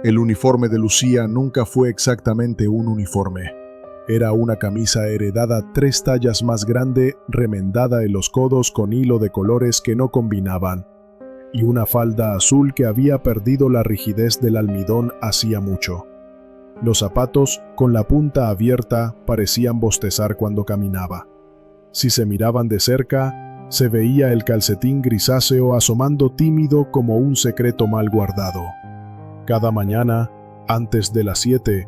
El uniforme de Lucía nunca fue exactamente un uniforme. Era una camisa heredada 3 tallas más grande, remendada en los codos con hilo de colores que no combinaban, y una falda azul que había perdido la rigidez del almidón hacía mucho. Los zapatos, con la punta abierta, parecían bostezar cuando caminaba. Si se miraban de cerca, se veía el calcetín grisáceo asomando tímido como un secreto mal guardado. Cada mañana, antes de las 7,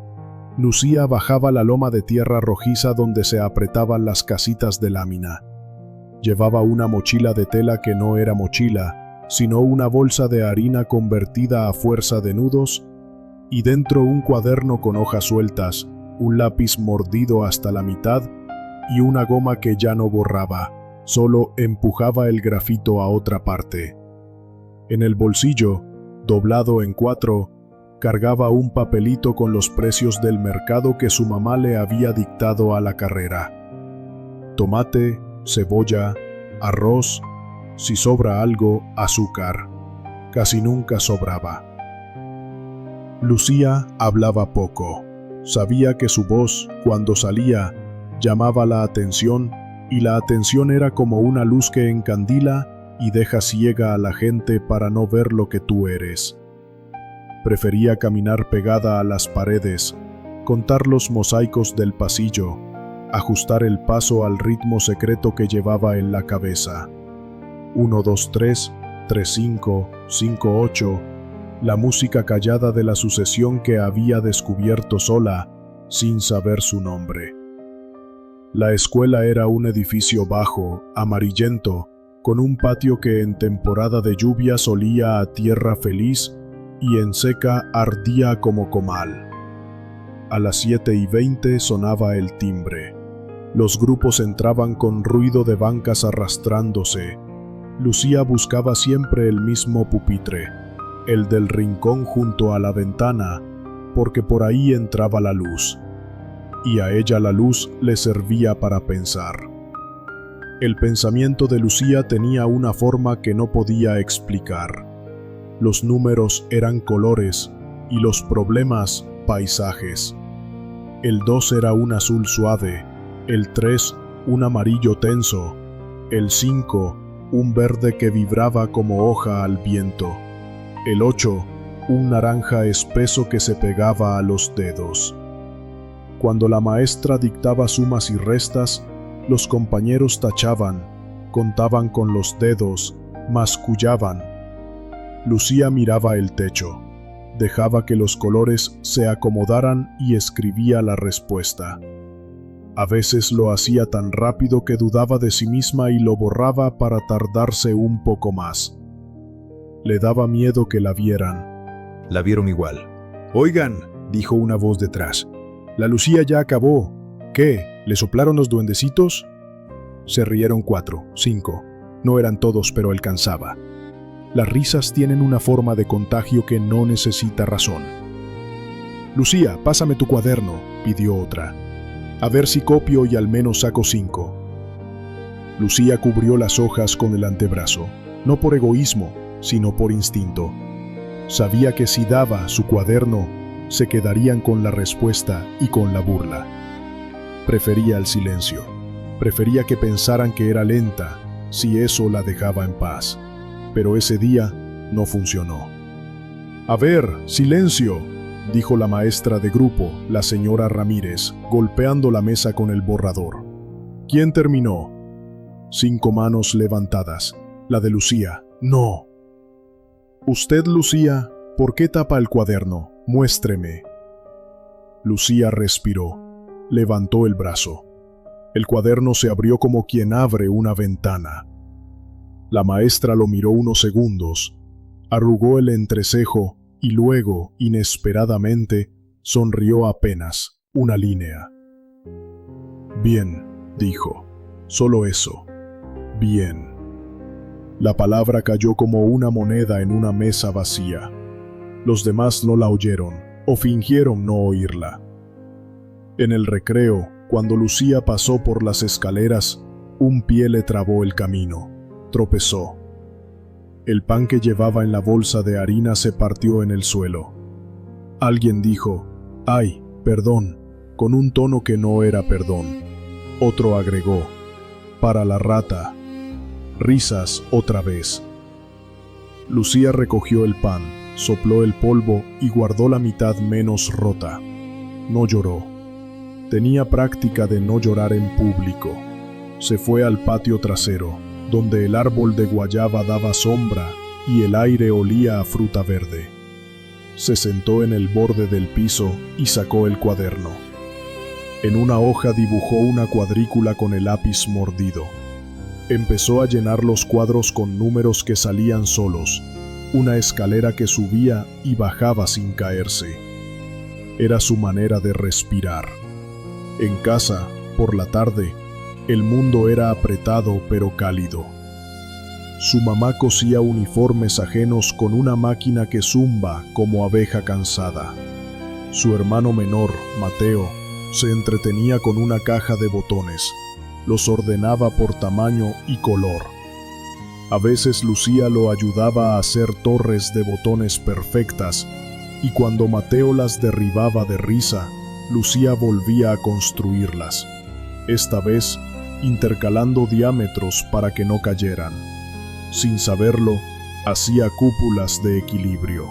Lucía bajaba la loma de tierra rojiza donde se apretaban las casitas de lámina. Llevaba una mochila de tela que no era mochila, sino una bolsa de harina convertida a fuerza de nudos, y dentro un cuaderno con hojas sueltas, un lápiz mordido hasta la mitad y una goma que ya no borraba, solo empujaba el grafito a otra parte. En el bolsillo, doblado en 4, cargaba un papelito con los precios del mercado que su mamá le había dictado a la carrera. Tomate, cebolla, arroz, si sobra algo, azúcar. Casi nunca sobraba. Lucía hablaba poco. Sabía que su voz, cuando salía, llamaba la atención, y la atención era como una luz que encandila y deja ciega a la gente para no ver lo que tú eres. Prefería caminar pegada a las paredes, contar los mosaicos del pasillo, ajustar el paso al ritmo secreto que llevaba en la cabeza. 1, 2, 3, 3, 5, 5, 8, la música callada de la sucesión que había descubierto sola, sin saber su nombre. La escuela era un edificio bajo, amarillento, con un patio que en temporada de lluvias olía a tierra feliz y en seca ardía como comal. A las 7:20 sonaba el timbre. Los grupos entraban con ruido de bancas arrastrándose. Lucía buscaba siempre el mismo pupitre, el del rincón junto a la ventana, porque por ahí entraba la luz, y a ella la luz le servía para pensar. El pensamiento de Lucía tenía una forma que no podía explicar. Los números eran colores y los problemas paisajes. El 2 era un azul suave, el 3 un amarillo tenso, el 5 un verde que vibraba como hoja al viento, el 8 un naranja espeso que se pegaba a los dedos. Cuando la maestra dictaba sumas y restas, los compañeros tachaban, contaban con los dedos, mascullaban. Lucía miraba el techo, dejaba que los colores se acomodaran y escribía la respuesta. A veces lo hacía tan rápido que dudaba de sí misma y lo borraba para tardarse un poco más. Le daba miedo que la vieran. La vieron igual. «Oigan», dijo una voz detrás, «la Lucía ya acabó. ¿Qué? ¿Le soplaron los duendecitos?» Se rieron 4, 5. No eran todos, pero alcanzaba. Las risas tienen una forma de contagio que no necesita razón. «Lucía, pásame tu cuaderno», pidió otra. «A ver si copio y al menos saco 5». Lucía cubrió las hojas con el antebrazo, no por egoísmo, sino por instinto. Sabía que si daba su cuaderno, se quedarían con la respuesta y con la burla. Prefería el silencio. Prefería que pensaran que era lenta, si eso la dejaba en paz. Pero ese día no funcionó. «A ver, silencio», dijo la maestra de grupo, la señora Ramírez, golpeando la mesa con el borrador. «¿Quién terminó?» 5 manos levantadas. La de Lucía. «No». «Usted, Lucía, ¿por qué tapa el cuaderno? Muéstreme». Lucía respiró. Levantó el brazo. El cuaderno se abrió como quien abre una ventana. La maestra lo miró unos segundos, arrugó el entrecejo y luego, inesperadamente, sonrió apenas una línea. «Bien», dijo, «solo eso. Bien». La palabra cayó como una moneda en una mesa vacía. Los demás no la oyeron, o fingieron no oírla. En el recreo, cuando Lucía pasó por las escaleras, un pie le trabó el camino. Tropezó. El pan que llevaba en la bolsa de harina se partió en el suelo. Alguien dijo, «Ay, perdón», con un tono que no era perdón. Otro agregó, «Para la rata». Risas otra vez. Lucía recogió el pan, sopló el polvo y guardó la mitad menos rota. No lloró. Tenía práctica de no llorar en público. Se fue al patio trasero, donde el árbol de guayaba daba sombra y el aire olía a fruta verde. Se sentó en el borde del piso y sacó el cuaderno. En una hoja dibujó una cuadrícula con el lápiz mordido. Empezó a llenar los cuadros con números que salían solos, una escalera que subía y bajaba sin caerse. Era su manera de respirar. En casa, por la tarde, el mundo era apretado pero cálido. Su mamá cosía uniformes ajenos con una máquina que zumba como abeja cansada. Su hermano menor, Mateo, se entretenía con una caja de botones. Los ordenaba por tamaño y color. A veces Lucía lo ayudaba a hacer torres de botones perfectas, y cuando Mateo las derribaba de risa, Lucía volvía a construirlas, esta vez intercalando diámetros para que no cayeran. Sin saberlo, hacía cúpulas de equilibrio.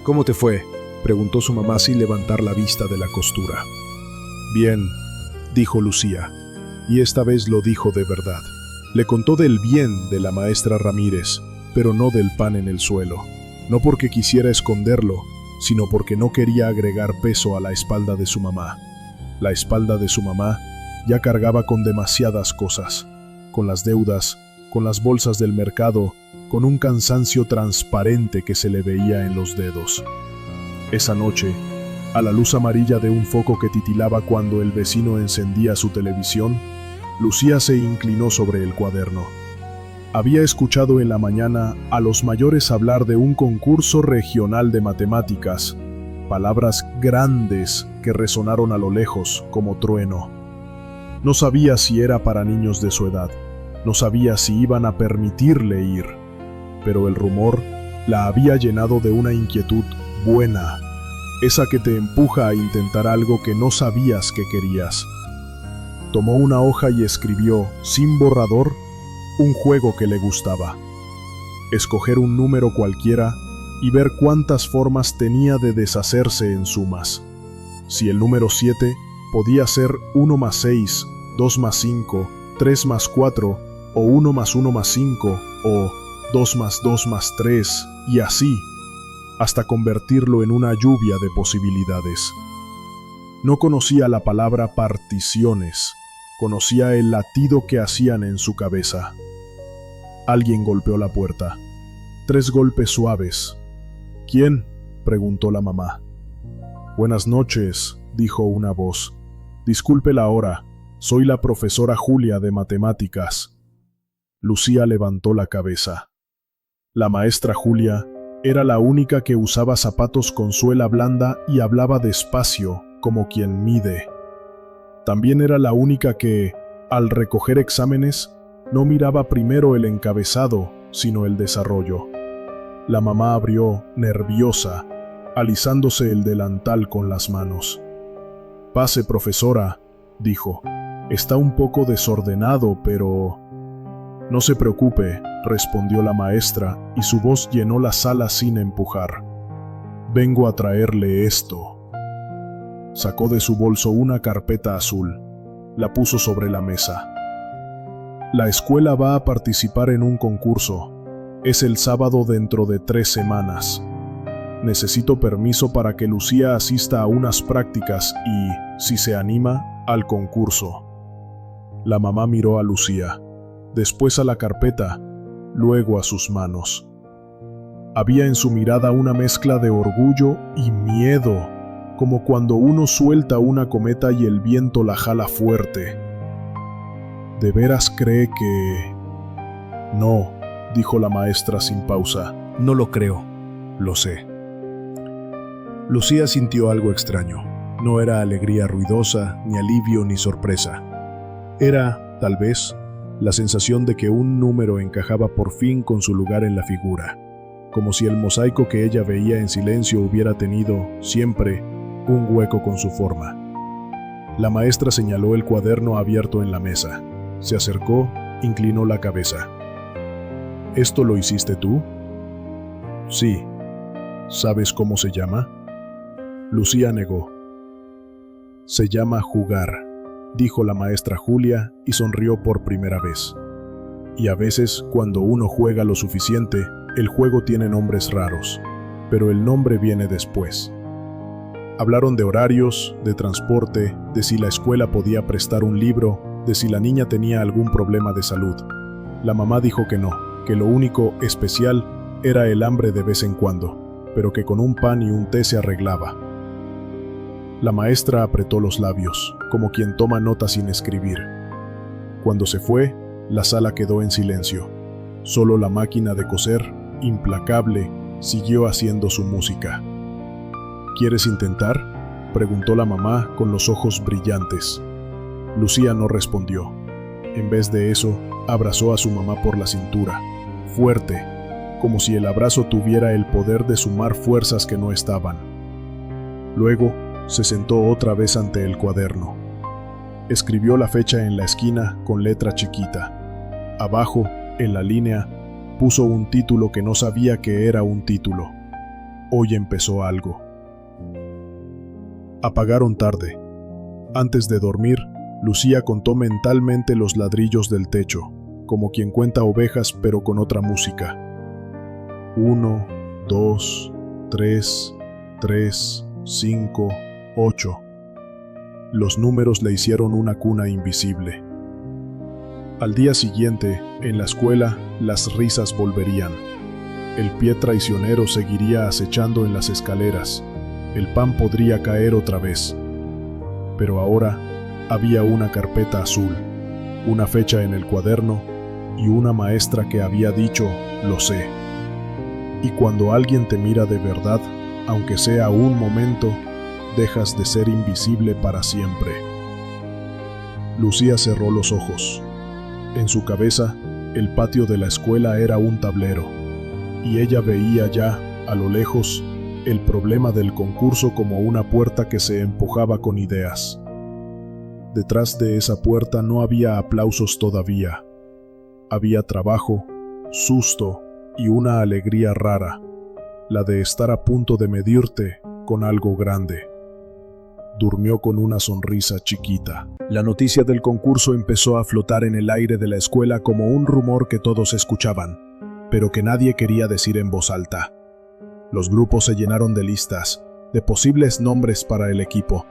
«¿Cómo te fue?», preguntó su mamá sin levantar la vista de la costura. «Bien», dijo Lucía, y esta vez lo dijo de verdad. Le contó del bien de la maestra Ramírez, pero no del pan en el suelo. No porque quisiera esconderlo, sino porque no quería agregar peso a la espalda de su mamá. La espalda de su mamá ya cargaba con demasiadas cosas, con las deudas, con las bolsas del mercado, con un cansancio transparente que se le veía en los dedos. Esa noche, a la luz amarilla de un foco que titilaba cuando el vecino encendía su televisión, Lucía se inclinó sobre el cuaderno. Había escuchado en la mañana a los mayores hablar de un concurso regional de matemáticas, palabras grandes que resonaron a lo lejos como trueno. No sabía si era para niños de su edad, no sabía si iban a permitirle ir, pero el rumor la había llenado de una inquietud buena, esa que te empuja a intentar algo que no sabías que querías. Tomó una hoja y escribió, sin borrador, un juego que le gustaba. Escoger un número cualquiera y ver cuántas formas tenía de deshacerse en sumas. Si el número 7 podía ser 1 más 6, 2 más 5, 3 más 4, o 1 más 1 más 5, o 2 más 2 más 3, y así, hasta convertirlo en una lluvia de posibilidades. No conocía la palabra particiones, conocía el latido que hacían en su cabeza. Alguien golpeó la puerta. 3 golpes suaves. «¿Quién?», preguntó la mamá. «Buenas noches», dijo una voz. «Disculpe la hora, soy la profesora Julia de matemáticas». Lucía levantó la cabeza. La maestra Julia era la única que usaba zapatos con suela blanda y hablaba despacio, como quien mide. También era la única que, al recoger exámenes, no miraba primero el encabezado, sino el desarrollo. La mamá abrió, nerviosa, alisándose el delantal con las manos. «Pase, profesora», dijo. «Está un poco desordenado, pero...». «No se preocupe», respondió la maestra, y su voz llenó la sala sin empujar. «Vengo a traerle esto». Sacó de su bolso una carpeta azul. La puso sobre la mesa. «La escuela va a participar en un concurso. Es el sábado dentro de 3 semanas. Necesito permiso para que Lucía asista a unas prácticas y, si se anima, al concurso». La mamá miró a Lucía, después a la carpeta, luego a sus manos. Había en su mirada una mezcla de orgullo y miedo, como cuando uno suelta una cometa y el viento la jala fuerte. ¿De veras cree que...? «No», dijo la maestra sin pausa. «No lo creo, lo sé». Lucía sintió algo extraño. No era alegría ruidosa, ni alivio, ni sorpresa. Era, tal vez, la sensación de que un número encajaba por fin con su lugar en la figura, como si el mosaico que ella veía en silencio hubiera tenido, siempre, un hueco con su forma. La maestra señaló el cuaderno abierto en la mesa. Se acercó, inclinó la cabeza. ¿Esto lo hiciste tú? Sí. ¿Sabes cómo se llama? Lucía negó. Se llama jugar, dijo la maestra Julia y sonrió por primera vez. Y a veces, cuando uno juega lo suficiente, el juego tiene nombres raros, pero el nombre viene después. Hablaron de horarios, de transporte, de si la escuela podía prestar un libro, de si la niña tenía algún problema de salud. La mamá dijo que no, que lo único especial era el hambre de vez en cuando, pero que con un pan y un té se arreglaba. La maestra apretó los labios, como quien toma nota sin escribir. Cuando se fue, la sala quedó en silencio. Solo la máquina de coser, implacable, siguió haciendo su música. ¿Quieres intentar?, preguntó la mamá con los ojos brillantes. Lucía no respondió. En vez de eso, abrazó a su mamá por la cintura, fuerte, como si el abrazo tuviera el poder de sumar fuerzas que no estaban. Luego, se sentó otra vez ante el cuaderno. Escribió la fecha en la esquina con letra chiquita. Abajo, en la línea, puso un título que no sabía que era un título. Hoy empezó algo. Apagaron tarde. Antes de dormir, Lucía contó mentalmente los ladrillos del techo, como quien cuenta ovejas pero con otra música. 1, 2, 3, 5, 8. Los números le hicieron una cuna invisible. Al día siguiente, en la escuela, las risas volverían. El pie traicionero seguiría acechando en las escaleras. El pan podría caer otra vez. Pero ahora había una carpeta azul, una fecha en el cuaderno y una maestra que había dicho, lo sé. Y cuando alguien te mira de verdad, aunque sea un momento, dejas de ser invisible para siempre. Lucía cerró los ojos. En su cabeza, el patio de la escuela era un tablero, y ella veía ya, a lo lejos, el problema del concurso como una puerta que se empujaba con ideas. Detrás de esa puerta no había aplausos todavía. Había trabajo, susto y una alegría rara, la de estar a punto de medirte con algo grande. Durmió con una sonrisa chiquita. La noticia del concurso empezó a flotar en el aire de la escuela como un rumor que todos escuchaban, pero que nadie quería decir en voz alta. Los grupos se llenaron de listas, de posibles nombres para el equipo.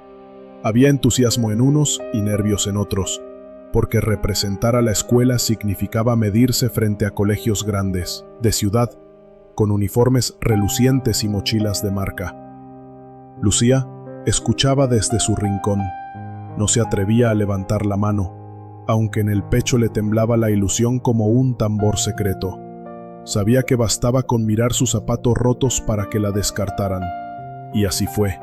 Había entusiasmo en unos y nervios en otros, porque representar a la escuela significaba medirse frente a colegios grandes, de ciudad, con uniformes relucientes y mochilas de marca. Lucía escuchaba desde su rincón. No se atrevía a levantar la mano, aunque en el pecho le temblaba la ilusión como un tambor secreto. Sabía que bastaba con mirar sus zapatos rotos para que la descartaran. Y así fue.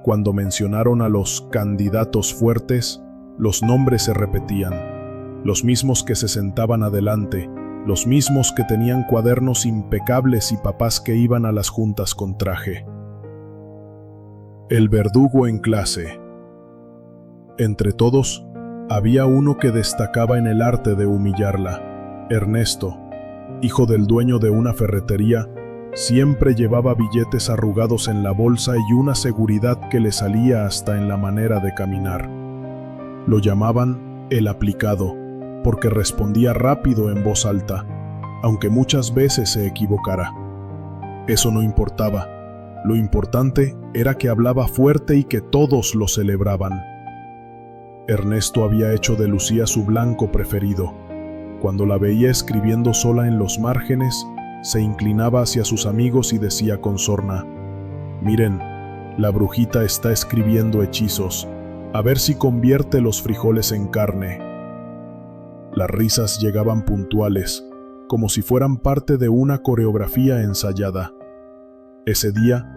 Cuando mencionaron a los candidatos fuertes, los nombres se repetían. Los mismos que se sentaban adelante, los mismos que tenían cuadernos impecables y papás que iban a las juntas con traje. El verdugo en clase. Entre todos, había uno que destacaba en el arte de humillarla. Ernesto, hijo del dueño de una ferretería, siempre llevaba billetes arrugados en la bolsa y una seguridad que le salía hasta en la manera de caminar. Lo llamaban el aplicado, porque respondía rápido en voz alta, aunque muchas veces se equivocara. Eso no importaba. Lo importante era que hablaba fuerte y que todos lo celebraban. Ernesto había hecho de Lucía su blanco preferido. Cuando la veía escribiendo sola en los márgenes, se inclinaba hacia sus amigos y decía con sorna: «Miren, la brujita está escribiendo hechizos, a ver si convierte los frijoles en carne». Las risas llegaban puntuales, como si fueran parte de una coreografía ensayada. Ese día,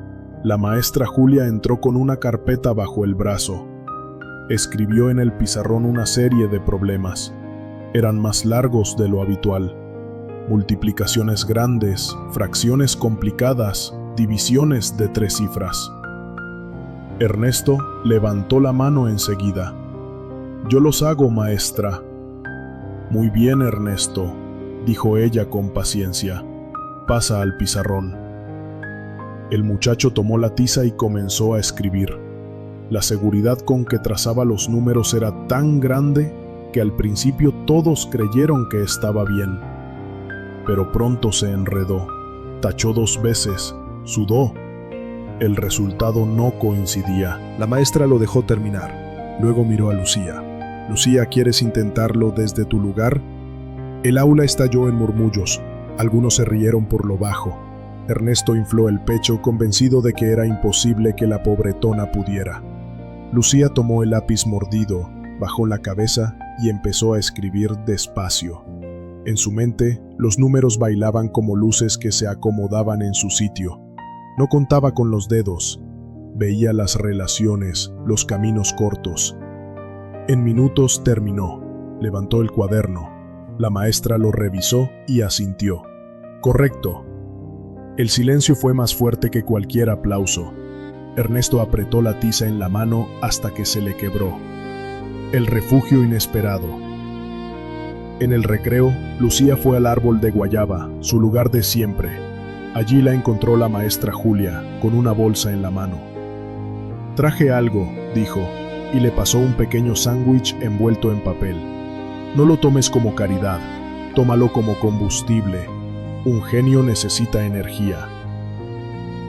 la maestra Julia entró con una carpeta bajo el brazo. Escribió en el pizarrón una serie de problemas. Eran más largos de lo habitual. multiplicaciones grandes, fracciones complicadas, divisiones de 3 cifras. Ernesto levantó la mano enseguida. «Yo los hago, maestra». «Muy bien, Ernesto», dijo ella con paciencia. «Pasa al pizarrón». El muchacho tomó la tiza y comenzó a escribir. La seguridad con que trazaba los números era tan grande que al principio todos creyeron que estaba bien. Pero pronto se enredó, tachó 2 veces, sudó. El resultado no coincidía. La maestra lo dejó terminar. Luego miró a Lucía. «Lucía, ¿quieres intentarlo desde tu lugar?» El aula estalló en murmullos. Algunos se rieron por lo bajo. Ernesto infló el pecho, convencido de que era imposible que la pobretona pudiera. Lucía tomó el lápiz mordido, bajó la cabeza y empezó a escribir despacio. En su mente, los números bailaban como luces que se acomodaban en su sitio. No contaba con los dedos. Veía las relaciones, los caminos cortos. En minutos terminó. Levantó el cuaderno. La maestra lo revisó y asintió. «Correcto». El silencio fue más fuerte que cualquier aplauso. Ernesto apretó la tiza en la mano hasta que se le quebró. El refugio inesperado. En el recreo, Lucía fue al árbol de guayaba, su lugar de siempre. Allí la encontró la maestra Julia, con una bolsa en la mano. «Traje algo», dijo, y le pasó un pequeño sándwich envuelto en papel. «No lo tomes como caridad, tómalo como combustible. Un genio necesita energía».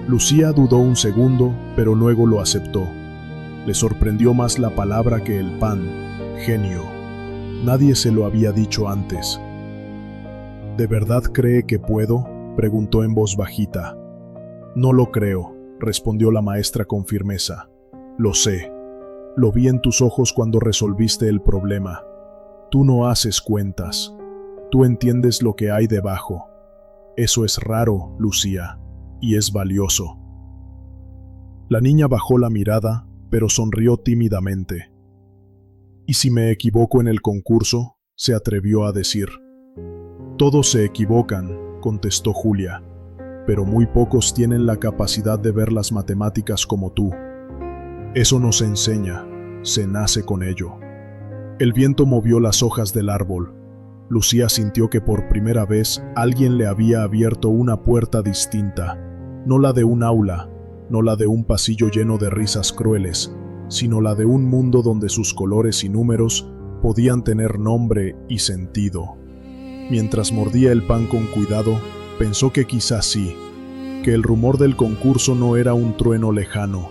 Lucía dudó un segundo, pero luego lo aceptó. Le sorprendió más la palabra que el pan, genio. Nadie se lo había dicho antes. «¿De verdad cree que puedo?», preguntó en voz bajita. «No lo creo», respondió la maestra con firmeza. «Lo sé. Lo vi en tus ojos cuando resolviste el problema. Tú no haces cuentas. Tú entiendes lo que hay debajo. Eso es raro, Lucía, y es valioso». La niña bajó la mirada, pero sonrió tímidamente. «¿Y si me equivoco en el concurso?», se atrevió a decir. «Todos se equivocan», contestó Julia, «pero muy pocos tienen la capacidad de ver las matemáticas como tú. Eso no se enseña, se nace con ello». El viento movió las hojas del árbol. Lucía sintió que por primera vez alguien le había abierto una puerta distinta, no la de un aula, no la de un pasillo lleno de risas crueles, sino la de un mundo donde sus colores y números podían tener nombre y sentido. Mientras mordía el pan con cuidado, pensó que quizá sí, que el rumor del concurso no era un trueno lejano,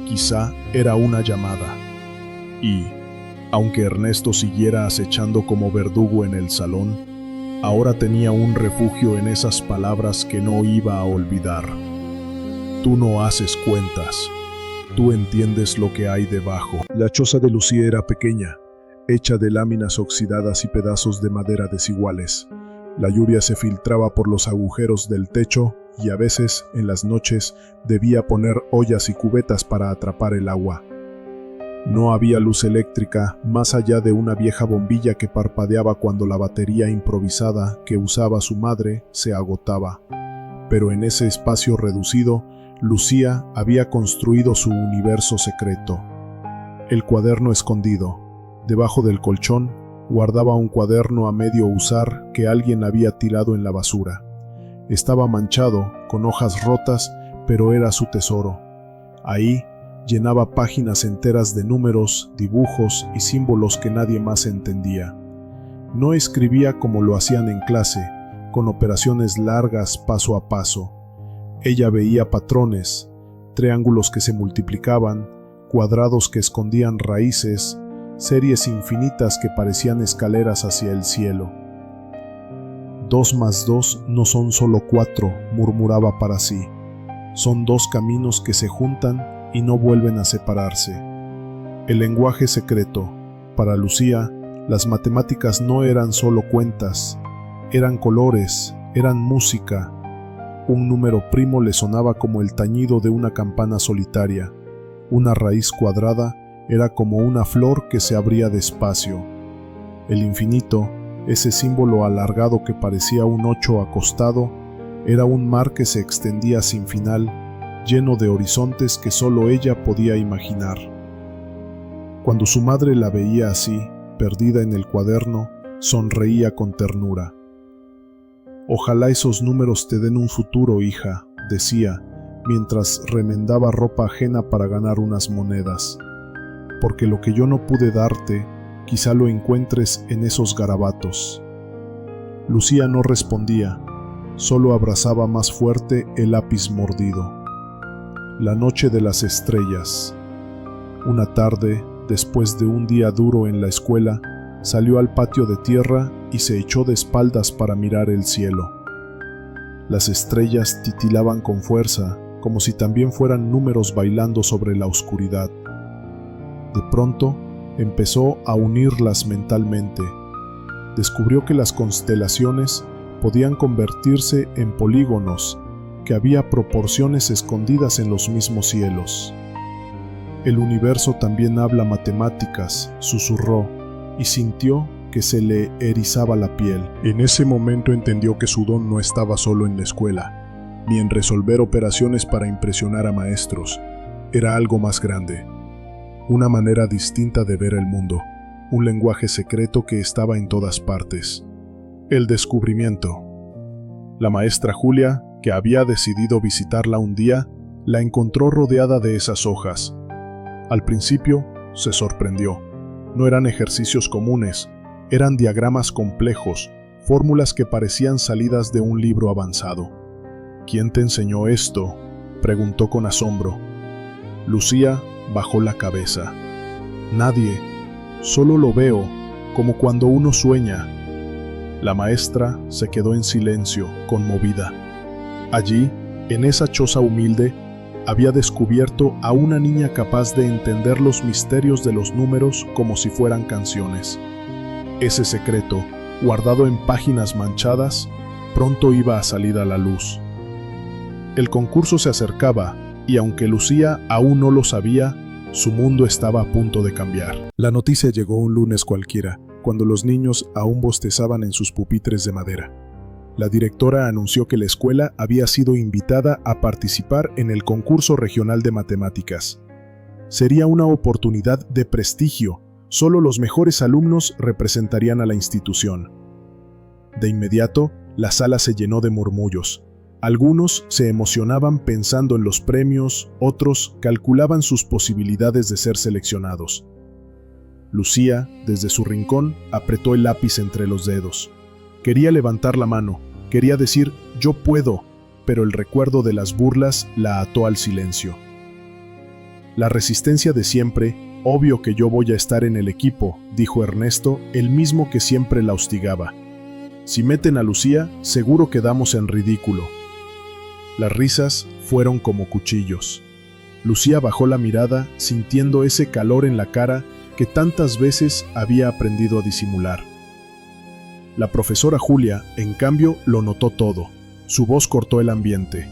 quizá era una llamada. Y, aunque Ernesto siguiera acechando como verdugo en el salón, ahora tenía un refugio en esas palabras que no iba a olvidar. «Tú no haces cuentas. Tú entiendes lo que hay debajo». La choza de Lucía era pequeña, hecha de láminas oxidadas y pedazos de madera desiguales. La lluvia se filtraba por los agujeros del techo y a veces, en las noches, debía poner ollas y cubetas para atrapar el agua. No había luz eléctrica más allá de una vieja bombilla que parpadeaba cuando la batería improvisada que usaba su madre se agotaba. Pero en ese espacio reducido, Lucía había construido su universo secreto. El cuaderno escondido. Debajo del colchón, guardaba un cuaderno a medio usar que alguien había tirado en la basura. Estaba manchado, con hojas rotas, pero era su tesoro. Ahí, llenaba páginas enteras de números, dibujos y símbolos que nadie más entendía. No escribía como lo hacían en clase, con operaciones largas paso a paso. Ella veía patrones, triángulos que se multiplicaban, cuadrados que escondían raíces, series infinitas que parecían escaleras hacia el cielo. 2 más 2 no son solo 4, murmuraba para sí. Son 2 caminos que se juntan y no vuelven a separarse. El lenguaje secreto. Para Lucía, las matemáticas no eran solo cuentas, eran colores, eran música. Un número primo le sonaba como el tañido de una campana solitaria. Una raíz cuadrada era como una flor que se abría despacio. El infinito Ese símbolo alargado que parecía un 8 acostado era un mar que se extendía sin final, lleno de horizontes que solo ella podía imaginar. Cuando su madre la veía así, perdida en el cuaderno, sonreía con ternura. «Ojalá esos números te den un futuro, hija», decía, mientras remendaba ropa ajena para ganar unas monedas. «Porque lo que yo no pude darte, quizá lo encuentres en esos garabatos». Lucía no respondía, solo abrazaba más fuerte el lápiz mordido. La noche de las estrellas. Una tarde, después de un día duro en la escuela, salió al patio de tierra y se echó de espaldas para mirar el cielo. Las estrellas titilaban con fuerza, como si también fueran números bailando sobre la oscuridad. De pronto, empezó a unirlas mentalmente. Descubrió que las constelaciones podían convertirse en polígonos, que había proporciones escondidas en los mismos cielos. «El universo también habla matemáticas», susurró, y sintió que se le erizaba la piel. En ese momento entendió que su don no estaba solo en la escuela, ni en resolver operaciones para impresionar a maestros. Era algo más grande, una manera distinta de ver el mundo, un lenguaje secreto que estaba en todas partes. El descubrimiento. La maestra Julia, que había decidido visitarla un día, la encontró rodeada de esas hojas. Al principio, se sorprendió. No eran ejercicios comunes, eran diagramas complejos, fórmulas que parecían salidas de un libro avanzado. «¿Quién te enseñó esto?», preguntó con asombro. Lucía bajó la cabeza. «Nadie, solo lo veo, como cuando uno sueña». La maestra se quedó en silencio, conmovida. Allí, en esa choza humilde, había descubierto a una niña capaz de entender los misterios de los números como si fueran canciones. Ese secreto, guardado en páginas manchadas, pronto iba a salir a la luz. El concurso se acercaba, y aunque Lucía aún no lo sabía, su mundo estaba a punto de cambiar. La noticia llegó un lunes cualquiera, cuando los niños aún bostezaban en sus pupitres de madera. La directora anunció que la escuela había sido invitada a participar en el concurso regional de matemáticas. Sería una oportunidad de prestigio, solo los mejores alumnos representarían a la institución. De inmediato, la sala se llenó de murmullos. Algunos se emocionaban pensando en los premios, otros calculaban sus posibilidades de ser seleccionados. Lucía, desde su rincón, apretó el lápiz entre los dedos. Quería levantar la mano, quería decir «yo puedo», pero el recuerdo de las burlas la ató al silencio. «La resistencia de siempre, obvio que yo voy a estar en el equipo», dijo Ernesto, el mismo que siempre la hostigaba. «Si meten a Lucía, seguro quedamos en ridículo». Las risas fueron como cuchillos. Lucía bajó la mirada, sintiendo ese calor en la cara que tantas veces había aprendido a disimular. La profesora Julia, en cambio, lo notó todo. Su voz cortó el ambiente.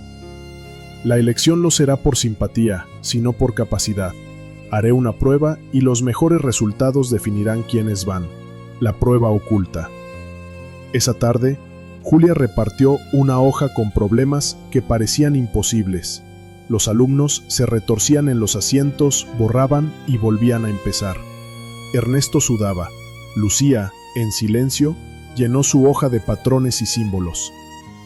«La elección no será por simpatía, sino por capacidad. Haré una prueba y los mejores resultados definirán quiénes van. La prueba oculta». Esa tarde, Julia repartió una hoja con problemas que parecían imposibles. Los alumnos se retorcían en los asientos, borraban y volvían a empezar. Ernesto sudaba. Lucía, en silencio, llenó su hoja de patrones y símbolos.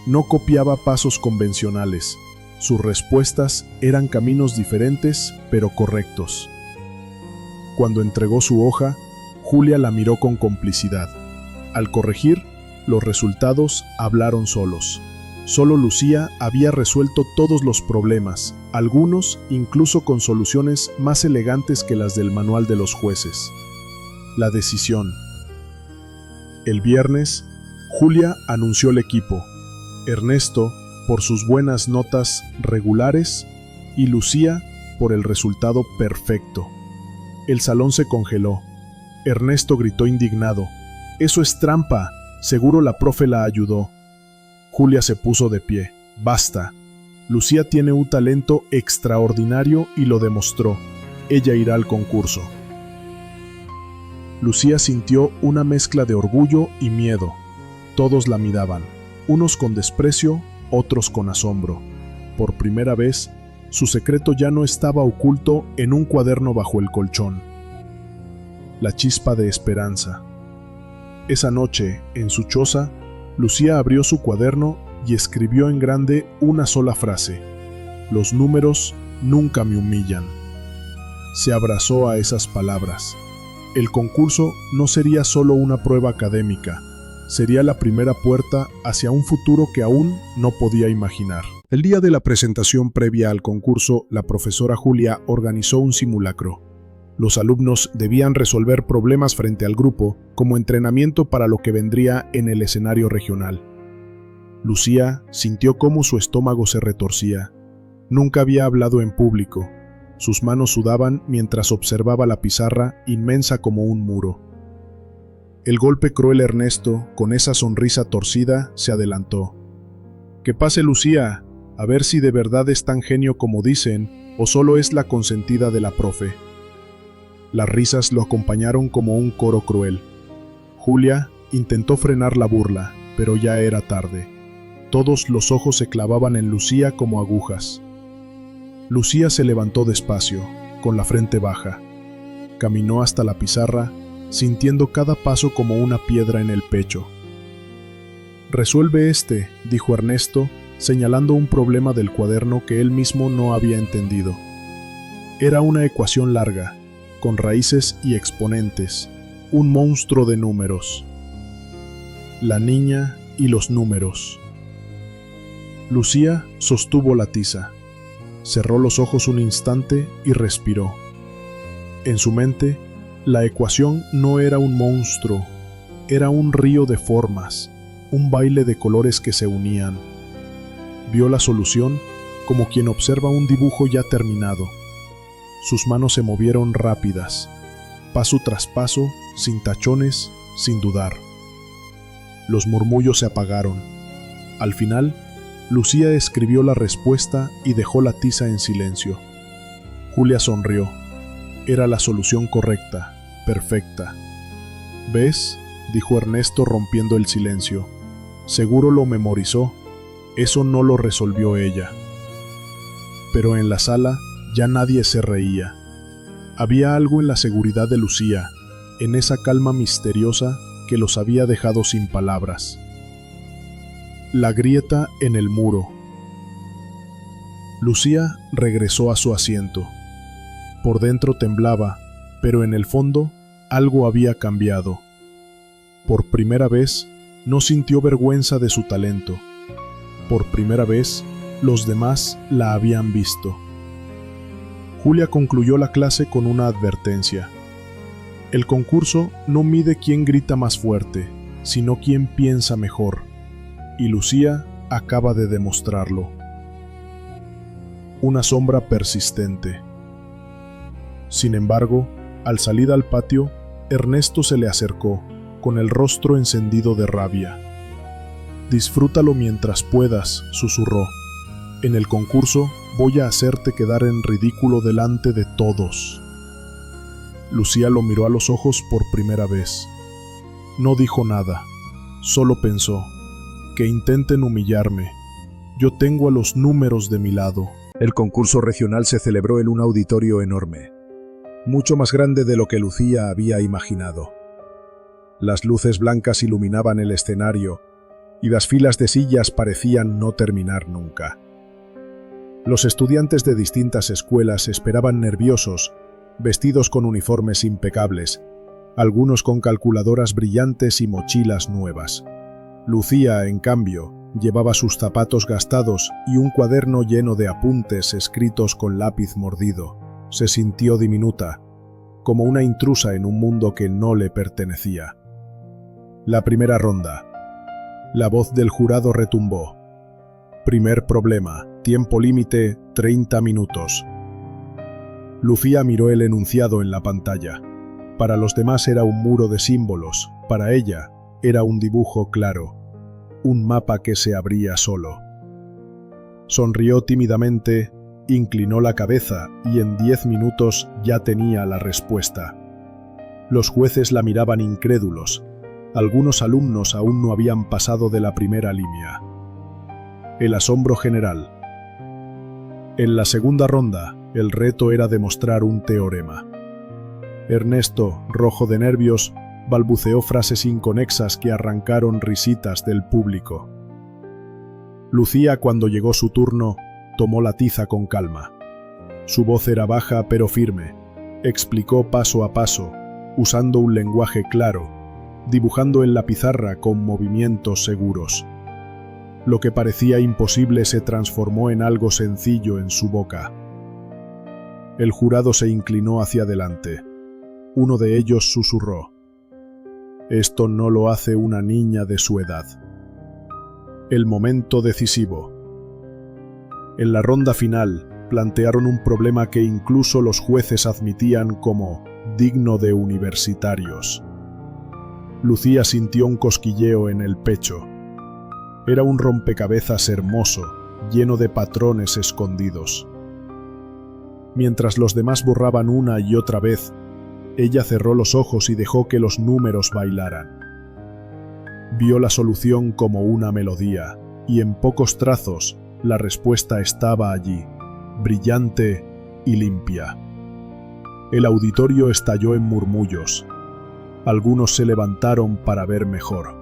No copiaba pasos convencionales. Sus respuestas eran caminos diferentes, pero correctos. Cuando entregó su hoja, Julia la miró con complicidad. Al corregir, los resultados hablaron solos. Solo Lucía había resuelto todos los problemas, algunos incluso con soluciones más elegantes que las del manual de los jueces. La decisión. El viernes, Julia anunció el equipo. Ernesto, por sus buenas notas regulares, y Lucía, por el resultado perfecto. El salón se congeló. Ernesto gritó indignado: «¡Eso es trampa! Seguro la profe la ayudó». Julia se puso de pie. «Basta. Lucía tiene un talento extraordinario y lo demostró. Ella irá al concurso». Lucía sintió una mezcla de orgullo y miedo. Todos la miraban, unos con desprecio, otros con asombro. Por primera vez, su secreto ya no estaba oculto en un cuaderno bajo el colchón. La chispa de esperanza. Esa noche, en su choza, Lucía abrió su cuaderno y escribió en grande una sola frase: «Los números nunca me humillan». Se abrazó a esas palabras. El concurso no sería solo una prueba académica, sería la primera puerta hacia un futuro que aún no podía imaginar. El día de la presentación previa al concurso, la profesora Julia organizó un simulacro. Los alumnos debían resolver problemas frente al grupo como entrenamiento para lo que vendría en el escenario regional. Lucía sintió cómo su estómago se retorcía. Nunca había hablado en público. Sus manos sudaban mientras observaba la pizarra, inmensa como un muro. El golpe cruel Ernesto, con esa sonrisa torcida, se adelantó. «Que pase Lucía, a ver si de verdad es tan genio como dicen, o solo es la consentida de la profe». Las risas lo acompañaron como un coro cruel. Julia intentó frenar la burla, pero ya era tarde. Todos los ojos se clavaban en Lucía como agujas. Lucía se levantó despacio, con la frente baja. Caminó hasta la pizarra, sintiendo cada paso como una piedra en el pecho. «Resuelve este», dijo Ernesto, señalando un problema del cuaderno que él mismo no había entendido. Era una ecuación larga, con raíces y exponentes, un monstruo de números. La niña y los números. Lucía sostuvo la tiza. Cerró los ojos un instante y respiró. En su mente, la ecuación no era un monstruo, era un río de formas, un baile de colores que se unían. Vio la solución como quien observa un dibujo ya terminado. Sus manos se movieron rápidas, paso tras paso, sin tachones, sin dudar. Los murmullos se apagaron. Al final, Lucía escribió la respuesta y dejó la tiza en silencio. Julia sonrió. Era la solución correcta, perfecta. «¿Ves?», dijo Ernesto rompiendo el silencio. «Seguro lo memorizó. Eso no lo resolvió ella». Pero en la sala ya nadie se reía. Había algo en la seguridad de Lucía, en esa calma misteriosa que los había dejado sin palabras. La grieta en el muro. Lucía regresó a su asiento. Por dentro temblaba, pero en el fondo algo había cambiado. Por primera vez no sintió vergüenza de su talento. Por primera vez los demás la habían visto. Julia concluyó la clase con una advertencia. El concurso no mide quién grita más fuerte, sino quién piensa mejor. Y Lucía acaba de demostrarlo. Una sombra persistente. Sin embargo, al salir al patio, Ernesto se le acercó, con el rostro encendido de rabia. «Disfrútalo mientras puedas», susurró. «En el concurso voy a hacerte quedar en ridículo delante de todos». Lucía lo miró a los ojos por primera vez. No dijo nada, solo pensó: «Que intenten humillarme. Yo tengo a los números de mi lado». El concurso regional se celebró en un auditorio enorme, mucho más grande de lo que Lucía había imaginado. Las luces blancas iluminaban el escenario y las filas de sillas parecían no terminar nunca. Los estudiantes de distintas escuelas esperaban nerviosos, vestidos con uniformes impecables, algunos con calculadoras brillantes y mochilas nuevas. Lucía, en cambio, llevaba sus zapatos gastados y un cuaderno lleno de apuntes escritos con lápiz mordido. Se sintió diminuta, como una intrusa en un mundo que no le pertenecía. La primera ronda. La voz del jurado retumbó. Primer problema. Tiempo límite, 30 minutos. Lucía miró el enunciado en la pantalla. Para los demás era un muro de símbolos, para ella era un dibujo claro, un mapa que se abría solo. Sonrió tímidamente, inclinó la cabeza y en 10 minutos ya tenía la respuesta. Los jueces la miraban incrédulos. Algunos alumnos aún no habían pasado de la primera línea. El asombro general. En la segunda ronda, el reto era demostrar un teorema. Ernesto, rojo de nervios, balbuceó frases inconexas que arrancaron risitas del público. Lucía, cuando llegó su turno, tomó la tiza con calma. Su voz era baja pero firme. Explicó paso a paso, usando un lenguaje claro, dibujando en la pizarra con movimientos seguros. Lo que parecía imposible se transformó en algo sencillo en su boca. El jurado se inclinó hacia adelante. Uno de ellos susurró: «Esto no lo hace una niña de su edad». El momento decisivo. En la ronda final, plantearon un problema que incluso los jueces admitían como digno de universitarios. Lucía sintió un cosquilleo en el pecho. Era un rompecabezas hermoso, lleno de patrones escondidos. Mientras los demás borraban una y otra vez, ella cerró los ojos y dejó que los números bailaran. Vio la solución como una melodía, y en pocos trazos la respuesta estaba allí, brillante y limpia. El auditorio estalló en murmullos. Algunos se levantaron para ver mejor.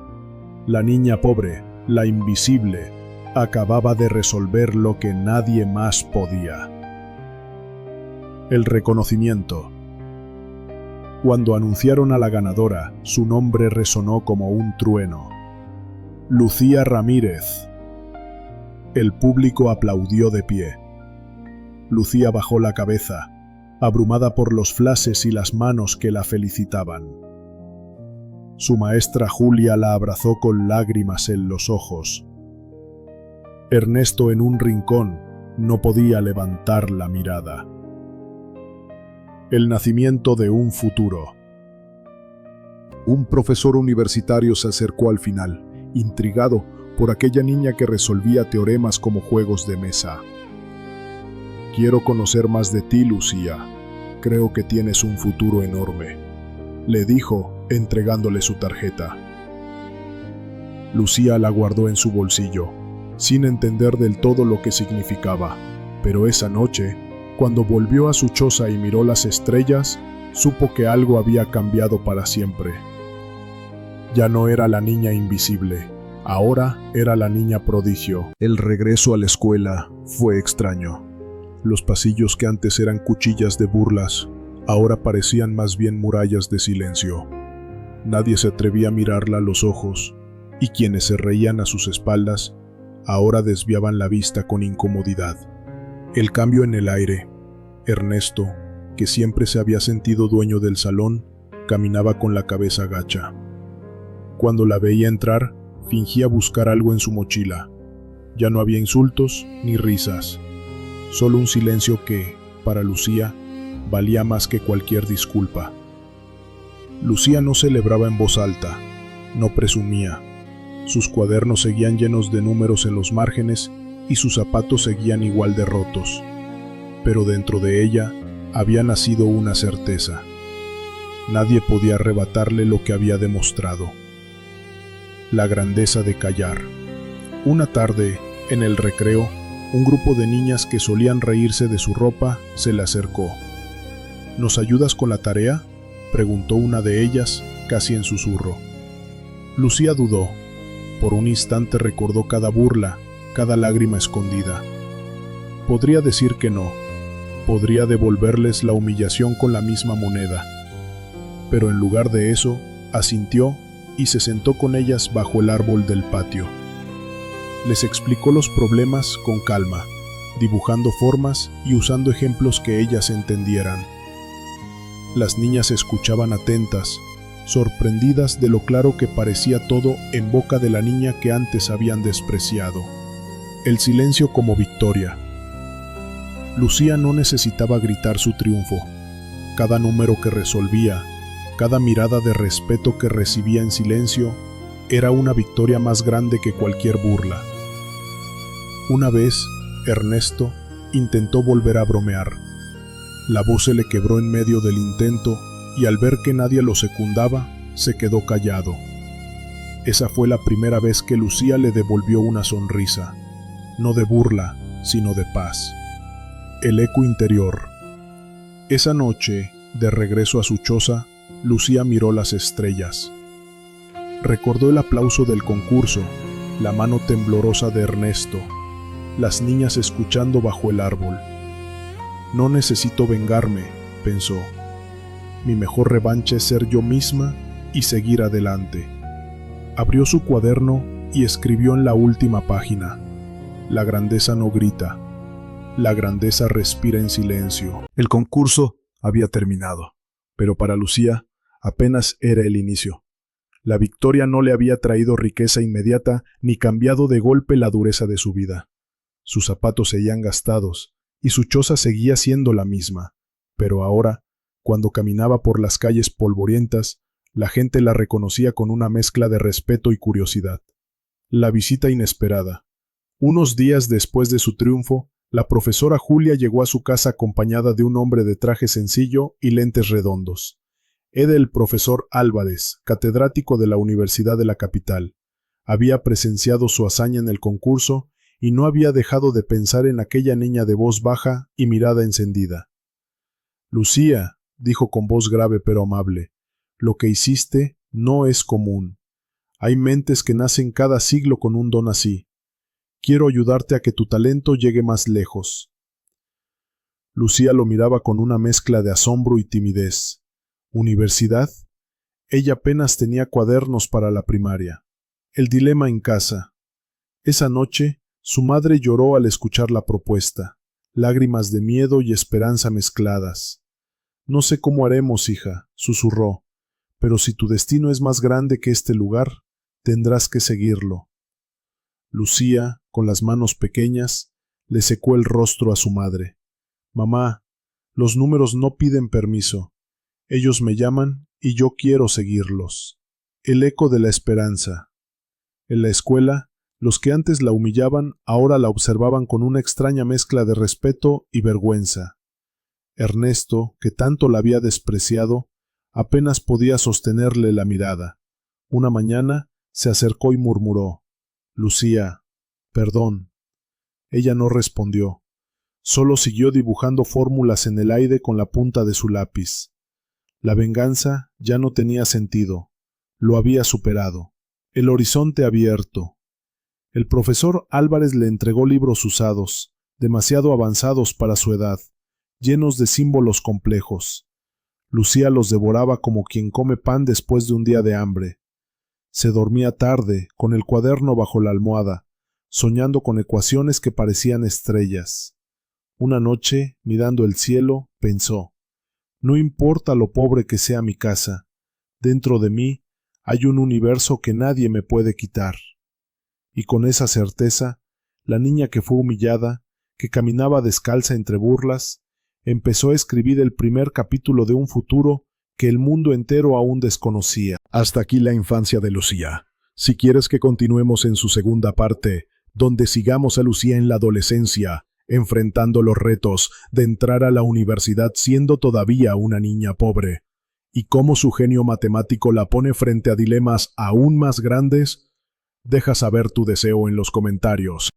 La niña pobre, la invisible, acababa de resolver lo que nadie más podía. El reconocimiento. Cuando anunciaron a la ganadora, su nombre resonó como un trueno. Lucía Ramírez. El público aplaudió de pie. Lucía bajó la cabeza, abrumada por los flashes y las manos que la felicitaban. Su maestra Julia la abrazó con lágrimas en los ojos. Ernesto, en un rincón, no podía levantar la mirada. El nacimiento de un futuro. Un profesor universitario se acercó al final, intrigado por aquella niña que resolvía teoremas como juegos de mesa. «Quiero conocer más de ti, Lucía. Creo que tienes un futuro enorme», le dijo, entregándole su tarjeta. Lucía la guardó en su bolsillo, sin entender del todo lo que significaba, pero esa noche, cuando volvió a su choza y miró las estrellas, supo que algo había cambiado para siempre. Ya no era la niña invisible, ahora era la niña prodigio. El regreso a la escuela fue extraño. Los pasillos que antes eran cuchillas de burlas, ahora parecían más bien murallas de silencio. Nadie se atrevía a mirarla a los ojos, y quienes se reían a sus espaldas, ahora desviaban la vista con incomodidad. El cambio en el aire. Ernesto, que siempre se había sentido dueño del salón, caminaba con la cabeza gacha. Cuando la veía entrar, fingía buscar algo en su mochila. Ya no había insultos ni risas, solo un silencio que, para Lucía, valía más que cualquier disculpa. Lucía no celebraba en voz alta, no presumía. Sus cuadernos seguían llenos de números en los márgenes y sus zapatos seguían igual de rotos. Pero dentro de ella había nacido una certeza. Nadie podía arrebatarle lo que había demostrado. La grandeza de callar. Una tarde, en el recreo, un grupo de niñas que solían reírse de su ropa se le acercó. ¿Nos ayudas con la tarea?, preguntó una de ellas, casi en susurro. Lucía dudó. Por un instante recordó cada burla, cada lágrima escondida. Podría decir que no. Podría devolverles la humillación con la misma moneda. Pero en lugar de eso, asintió y se sentó con ellas bajo el árbol del patio. Les explicó los problemas con calma, dibujando formas y usando ejemplos que ellas entendieran. Las niñas escuchaban atentas, sorprendidas de lo claro que parecía todo en boca de la niña que antes habían despreciado. El silencio como victoria. Lucía no necesitaba gritar su triunfo. Cada número que resolvía, cada mirada de respeto que recibía en silencio, era una victoria más grande que cualquier burla. Una vez, Ernesto intentó volver a bromear. La voz se le quebró en medio del intento y al ver que nadie lo secundaba, se quedó callado. Esa fue la primera vez que Lucía le devolvió una sonrisa, no de burla, sino de paz. El eco interior. Esa noche, de regreso a su choza, Lucía miró las estrellas. Recordó el aplauso del concurso, la mano temblorosa de Ernesto, las niñas escuchando bajo el árbol. No necesito vengarme, pensó. Mi mejor revancha es ser yo misma y seguir adelante. Abrió su cuaderno y escribió en la última página: la grandeza no grita, la grandeza respira en silencio. El concurso había terminado, pero para Lucía apenas era el inicio. La victoria no le había traído riqueza inmediata ni cambiado de golpe la dureza de su vida. Sus zapatos seguían gastados y su choza seguía siendo la misma, pero ahora, cuando caminaba por las calles polvorientas, la gente la reconocía con una mezcla de respeto y curiosidad. La visita inesperada. Unos días después de su triunfo, la profesora Julia llegó a su casa acompañada de un hombre de traje sencillo y lentes redondos. Era el profesor Álvarez, catedrático de la Universidad de la capital. Había presenciado su hazaña en el concurso y no había dejado de pensar en aquella niña de voz baja y mirada encendida. «Lucía», dijo con voz grave pero amable, «lo que hiciste no es común. Hay mentes que nacen cada siglo con un don así. Quiero ayudarte a que tu talento llegue más lejos». Lucía lo miraba con una mezcla de asombro y timidez. ¿Universidad? Ella apenas tenía cuadernos para la primaria. El dilema en casa. Esa noche, su madre lloró al escuchar la propuesta, lágrimas de miedo y esperanza mezcladas. «No sé cómo haremos, hija», susurró, «pero si tu destino es más grande que este lugar, tendrás que seguirlo». Lucía, con las manos pequeñas, le secó el rostro a su madre. «Mamá, los números no piden permiso. Ellos me llaman y yo quiero seguirlos». El eco de la esperanza. En la escuela, los que antes la humillaban ahora la observaban con una extraña mezcla de respeto y vergüenza. Ernesto, que tanto la había despreciado, apenas podía sostenerle la mirada. Una mañana se acercó y murmuró: «Lucía, perdón». Ella no respondió, solo siguió dibujando fórmulas en el aire con la punta de su lápiz. La venganza ya no tenía sentido, lo había superado. El horizonte abierto. El profesor Álvarez le entregó libros usados, demasiado avanzados para su edad, llenos de símbolos complejos. Lucía los devoraba como quien come pan después de un día de hambre. Se dormía tarde, con el cuaderno bajo la almohada, soñando con ecuaciones que parecían estrellas. Una noche, mirando el cielo, pensó: «No importa lo pobre que sea mi casa, dentro de mí hay un universo que nadie me puede quitar». Y con esa certeza, la niña que fue humillada, que caminaba descalza entre burlas, empezó a escribir el primer capítulo de un futuro que el mundo entero aún desconocía. Hasta aquí la infancia de Lucía. Si quieres que continuemos en su segunda parte, donde sigamos a Lucía en la adolescencia, enfrentando los retos de entrar a la universidad siendo todavía una niña pobre, y cómo su genio matemático la pone frente a dilemas aún más grandes, deja saber tu deseo en los comentarios.